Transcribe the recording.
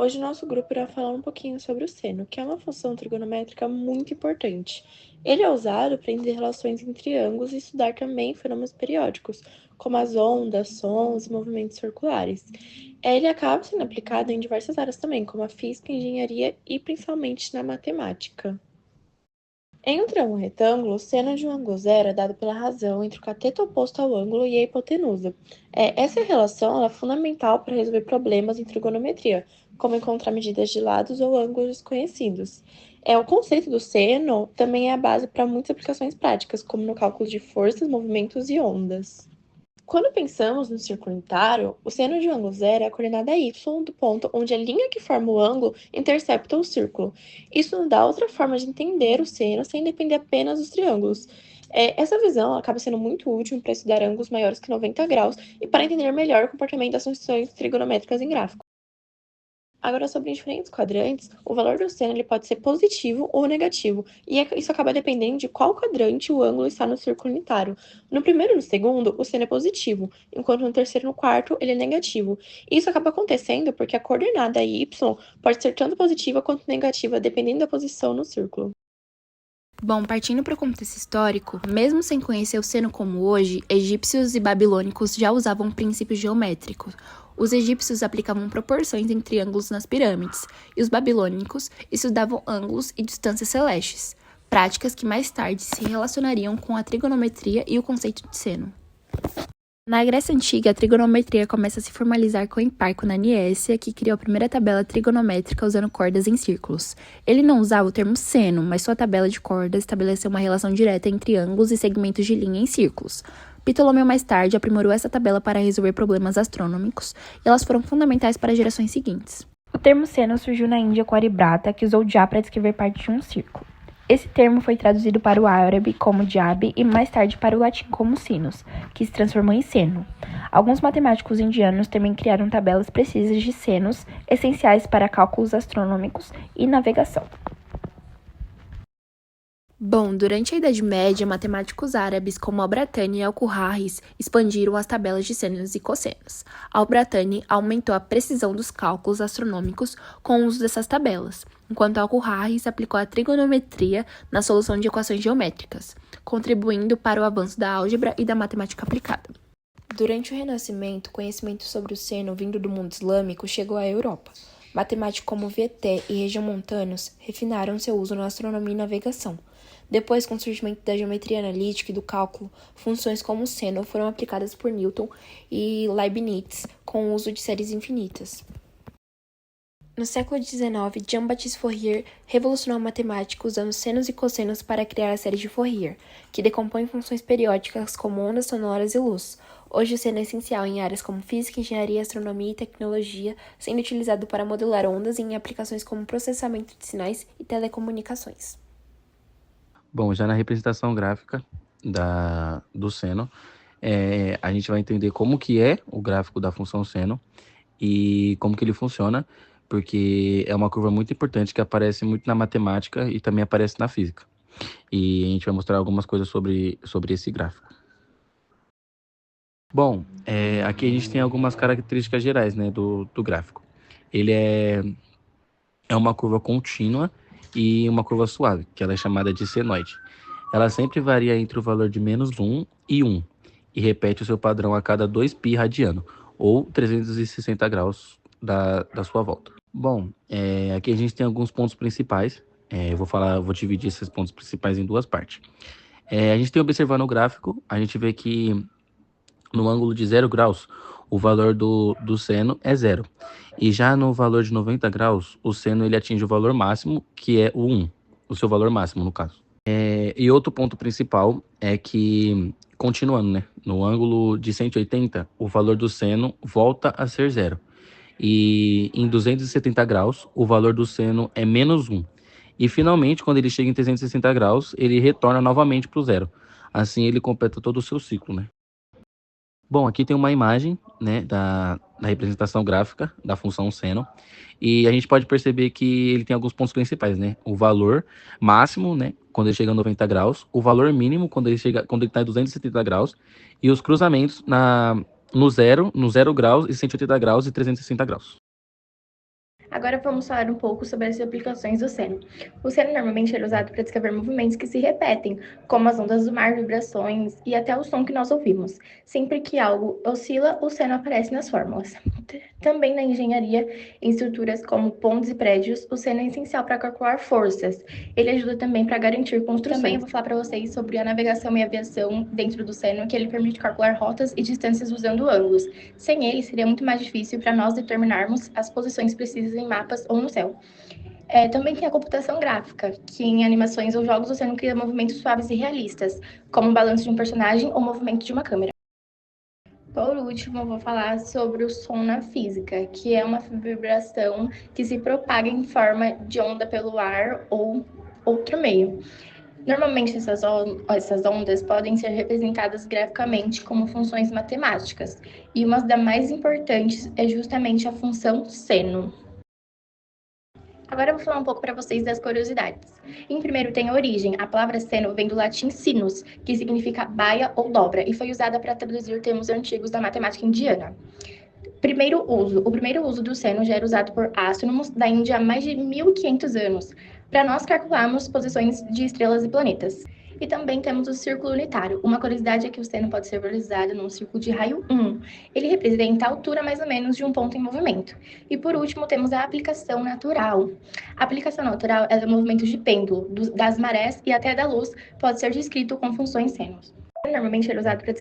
Hoje o nosso grupo irá falar um pouquinho sobre o seno, que é uma função trigonométrica muito importante. Ele é usado para entender relações entre ângulos e estudar também fenômenos periódicos, como as ondas, sons e movimentos circulares. Ele acaba sendo aplicado em diversas áreas também, como a física, engenharia e principalmente na matemática. Em um triângulo retângulo, o seno de um ângulo zero é dado pela razão entre o cateto oposto ao ângulo e a hipotenusa. Essa relação ela é fundamental para resolver problemas em trigonometria, como encontrar medidas de lados ou ângulos desconhecidos. O conceito do seno também é a base para muitas aplicações práticas, como no cálculo de forças, movimentos e ondas. Quando pensamos no círculo unitário, o seno de um ângulo zero é a coordenada y do ponto onde a linha que forma o ângulo intercepta o círculo. Isso nos dá outra forma de entender o seno sem depender apenas dos triângulos. Essa visão acaba sendo muito útil para estudar ângulos maiores que 90 graus e para entender melhor o comportamento das funções trigonométricas em gráficos. Agora, sobre diferentes quadrantes, o valor do seno ele pode ser positivo ou negativo, e isso acaba dependendo de qual quadrante o ângulo está no círculo unitário. No primeiro e no segundo, o seno é positivo, enquanto no terceiro e no quarto, ele é negativo. Isso acaba acontecendo porque a coordenada y pode ser tanto positiva quanto negativa, dependendo da posição no círculo. Bom, partindo para o contexto histórico, mesmo sem conhecer o seno como hoje, egípcios e babilônicos já usavam princípios geométricos. Os egípcios aplicavam proporções em triângulos nas pirâmides, e os babilônicos estudavam ângulos e distâncias celestes, práticas que mais tarde se relacionariam com a trigonometria e o conceito de seno. Na Grécia Antiga, a trigonometria começa a se formalizar com Hiparco na Niécia, que criou a primeira tabela trigonométrica usando cordas em círculos. Ele não usava o termo seno, mas sua tabela de cordas estabeleceu uma relação direta entre ângulos e segmentos de linha em círculos. Ptolomeu mais tarde aprimorou essa tabela para resolver problemas astronômicos, e elas foram fundamentais para as gerações seguintes. O termo seno surgiu na Índia com Aribrata, que usou já para descrever parte de um círculo. Esse termo foi traduzido para o árabe como diab e mais tarde para o latim como sinus, que se transformou em seno. Alguns matemáticos indianos também criaram tabelas precisas de senos, essenciais para cálculos astronômicos e navegação. Bom, durante a Idade Média, matemáticos árabes como Al-Bratani e Al-Khwarizmi expandiram as tabelas de senos e cossenos. Al-Bratani aumentou a precisão dos cálculos astronômicos com o uso dessas tabelas, enquanto Al-Khwarizmi aplicou a trigonometria na solução de equações geométricas, contribuindo para o avanço da álgebra e da matemática aplicada. Durante o Renascimento, o conhecimento sobre o seno vindo do mundo islâmico chegou à Europa. Matemáticos como Vieta e Regiomontanus refinaram seu uso na astronomia e navegação. Depois, com o surgimento da geometria analítica e do cálculo, funções como o seno foram aplicadas por Newton e Leibniz com o uso de séries infinitas. No século XIX, Jean-Baptiste Fourier revolucionou a matemática usando senos e cossenos para criar a série de Fourier, que decompõe funções periódicas como ondas sonoras e luz. Hoje o seno é essencial em áreas como física, engenharia, astronomia e tecnologia, sendo utilizado para modelar ondas e em aplicações como processamento de sinais e telecomunicações. Bom, já na representação gráfica do seno, a gente vai entender como que é o gráfico da função seno e como que ele funciona, porque é uma curva muito importante que aparece muito na matemática e também aparece na física. E a gente vai mostrar algumas coisas sobre esse gráfico. Bom, aqui a gente tem algumas características gerais, né, do gráfico. Ele é uma curva contínua e uma curva suave, que ela é chamada de senoide. Ela sempre varia entre o valor de -1 e 1, e repete o seu padrão a cada 2π radiano, ou 360 graus da sua volta. Bom, aqui a gente tem alguns pontos principais. Vou dividir esses pontos principais em duas partes. A gente tem observando o gráfico, a gente vê que no ângulo de 0 graus, o valor do seno é 0. E já no valor de 90 graus, o seno ele atinge o valor máximo, que é o 1, o seu valor máximo, no caso. E outro ponto principal é que, continuando, né, no ângulo de 180, o valor do seno volta a ser 0. E em 270 graus, o valor do seno é -1. E finalmente, quando ele chega em 360 graus, ele retorna novamente para o 0. Assim, ele completa todo o seu ciclo, né? Bom, aqui tem uma imagem, né, da representação gráfica da função seno, e a gente pode perceber que ele tem alguns pontos principais, né? O valor máximo, né, quando ele chega a 90 graus, o valor mínimo quando ele está em 270 graus, e os cruzamentos no 0 graus e 180 graus e 360 graus. Agora vamos falar um pouco sobre as aplicações do seno. O seno normalmente é usado para descrever movimentos que se repetem, como as ondas do mar, vibrações e até o som que nós ouvimos. Sempre que algo oscila, o seno aparece nas fórmulas. Também na engenharia, em estruturas como pontes e prédios, o seno é essencial para calcular forças. Ele ajuda também para garantir construções. Também eu vou falar para vocês sobre a navegação e aviação dentro do seno, que ele permite calcular rotas e distâncias usando ângulos. Sem ele, seria muito mais difícil para nós determinarmos as posições precisas em mapas ou no céu. Também tem a computação gráfica, que em animações ou jogos o seno cria movimentos suaves e realistas, como o balanço de um personagem ou o movimento de uma câmera. Por último, eu vou falar sobre o som na física, que é uma vibração que se propaga em forma de onda pelo ar ou outro meio. Normalmente, essas ondas podem ser representadas graficamente como funções matemáticas, e uma das mais importantes é justamente a função seno. Agora eu vou falar um pouco para vocês das curiosidades. Em primeiro tem a origem. A palavra seno vem do latim sinus, que significa baia ou dobra, e foi usada para traduzir termos antigos da matemática indiana. Primeiro uso. O primeiro uso do seno já era usado por astrônomos da Índia há mais de 1500 anos, para nós calcularmos posições de estrelas e planetas. E também temos o círculo unitário. Uma curiosidade é que o seno pode ser visualizado num círculo de raio 1. Ele representa a altura mais ou menos de um ponto em movimento. E por último, temos a aplicação natural. A aplicação natural é o movimento de pêndulo, das marés e até da luz, pode ser descrito com funções senos. Normalmente é usado para